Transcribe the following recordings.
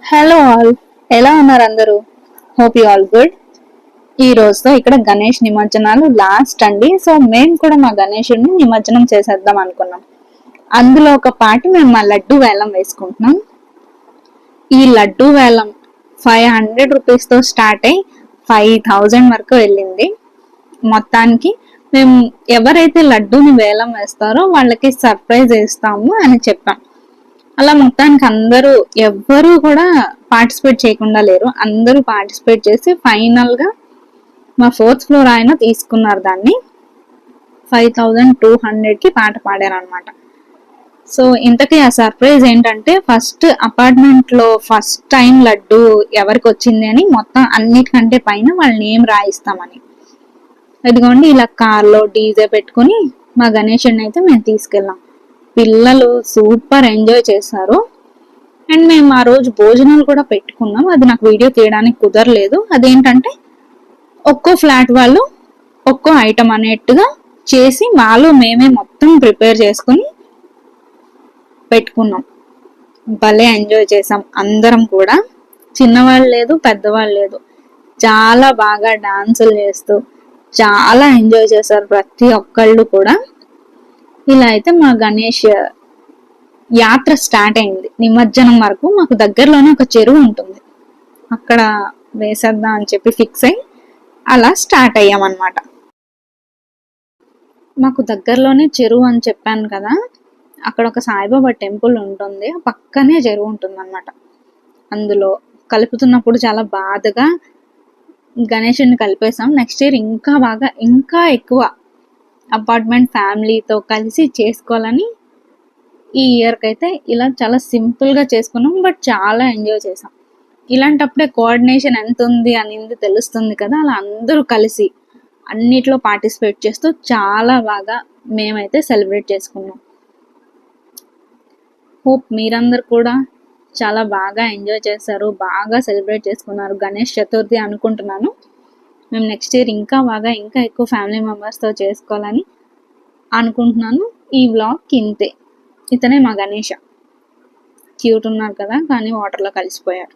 Hello all, ఎలా ఉన్నారు అందరూ? Hope you all good. ఈ రోజుతో ఇక్కడ గణేష్ నిమజ్జనాలు లాస్ట్ అండి. సో మేము కూడా మా గణేషుడిని నిమజ్జనం చేసేద్దాం అనుకున్నాం. అందులో ఒక పార్ట్ మేము మా లడ్డు వేలం వేసుకుంటున్నాం. ఈ లడ్డు వేలం 500 రూపీస్తో స్టార్ట్ అయ్యి 5000 వరకు వెళ్ళింది. మొత్తానికి మేము ఎవరైతే లడ్డూని వేలం వేస్తారో వాళ్ళకి సర్ప్రైజ్ ఇస్తాము అని చెప్పాం. అలా మొత్తానికి అందరూ ఎవ్వరూ కూడా పార్టిసిపేట్ చేయకుండా లేరు. అందరూ పార్టిసిపేట్ చేసి ఫైనల్ గా మా 4th ఫ్లోర్ ఆయన తీసుకున్నారు దాన్ని. 5200 కి పాట పాడారు అనమాట. సో ఇంతకీ ఆ సర్ప్రైజ్ ఏంటంటే, ఫస్ట్ అపార్ట్మెంట్ లో ఫస్ట్ టైం లడ్డు ఎవరికి వచ్చింది అని మొత్తం అన్నిటికంటే పైన వాళ్ళ నేమ్ రాయిస్తామని. ఇదిగోండి ఇలా కార్లో డీజే పెట్టుకుని మా గణేషుడిని అయితే మేము తీసుకెళ్ళాం. పిల్లలు సూపర్ ఎంజాయ్ చేశారు. అండ్ మేము ఆ రోజు భోజనాలు కూడా పెట్టుకున్నాం. అది నాకు వీడియో తీయడానికి కుదరలేదు. అదేంటంటే ఒక్కో ఫ్లాట్ వాళ్ళు ఒక్కో ఐటమ్ అనేట్టుగా చేసి మాలో మేమే మొత్తం ప్రిపేర్ చేసుకుని పెట్టుకున్నాం. భలే ఎంజాయ్ చేసాం అందరం కూడా. చిన్నవాళ్ళు లేదు, పెద్దవాళ్ళు లేదు. చాలా బాగా డాన్సులు చేస్తూ చాలా ఎంజాయ్ చేశారు ప్రతి ఒక్కళ్ళు కూడా. ఇలా అయితే మా గణేష్ యాత్ర స్టార్ట్ అయింది. నిమజ్జనం వరకు మాకు దగ్గరలోనే ఒక చెరువు ఉంటుంది, అక్కడ వేసేద్దాం అని చెప్పి ఫిక్స్ అయ్యి అలా స్టార్ట్ అయ్యామన్నమాట. మాకు దగ్గరలోనే చెరువు అని చెప్పాను కదా, అక్కడ ఒక సాయిబాబా టెంపుల్ ఉంటుంది, పక్కనే చెరువు ఉంటుంది అన్నమాట. అందులో కలుపుతున్నప్పుడు చాలా బాధగా గణేషుని కలిపేసాం. నెక్స్ట్ ఇయర్ ఇంకా బాగా ఇంకా ఎక్కువ అపార్ట్మెంట్ ఫ్యామిలీతో కలిసి చేసుకోవాలని ఈ ఇయర్కి అయితే ఇలా చాలా సింపుల్గా చేసుకున్నాం. బట్ చాలా ఎంజాయ్ చేసాం. ఇలాంటప్పుడే కోఆర్డినేషన్ ఎంత ఉంది అనేది తెలుస్తుంది కదా. అలా అందరూ కలిసి అన్నిట్లో పార్టిసిపేట్ చేస్తూ చాలా బాగా మేమైతే సెలబ్రేట్ చేసుకున్నాం. హోప్ మీరందరూ కూడా చాలా బాగా ఎంజాయ్ చేశారు, బాగా సెలబ్రేట్ చేసుకున్నారు గణేష్ చతుర్థి అనుకుంటున్నాను. మేము నెక్స్ట్ ఇయర్ ఇంకా బాగా ఇంకా ఎక్కువ ఫ్యామిలీ మెంబర్స్తో చేసుకోవాలని అనుకుంటున్నాను. ఈ వ్లాగ్ ఇంతే. ఇతనే మా గణేష. క్యూట్ ఉన్నారు కదా, కానీ వాటర్లో కలిసిపోయారు.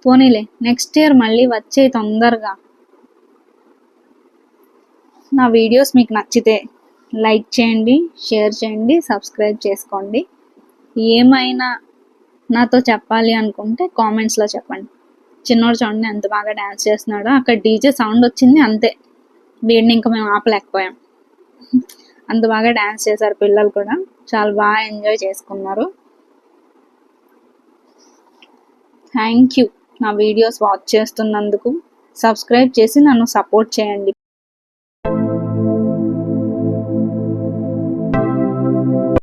పోనీలే, నెక్స్ట్ ఇయర్ మళ్ళీ వచ్చే తొందరగా. నా వీడియోస్ మీకు నచ్చితే లైక్ చేయండి, షేర్ చేయండి, సబ్స్క్రైబ్ చేసుకోండి. ఏమైనా నాతో చెప్పాలి అనుకుంటే కామెంట్స్లో చెప్పండి. చిన్నోడు చూడండి ఎంత బాగా డ్యాన్స్ చేస్తున్నాడో. అక్కడ డీజే సౌండ్ వచ్చింది అంతే, వీడిని ఇంకా మేము ఆపలేకపోయాం. అంత బాగా డ్యాన్స్ చేశారు పిల్లలు కూడా. చాలా బాగా ఎంజాయ్ చేసుకున్నారు. థ్యాంక్ యూ నా వీడియోస్ వాచ్ చేస్తున్నందుకు. సబ్స్క్రైబ్ చేసి నన్ను సపోర్ట్ చేయండి.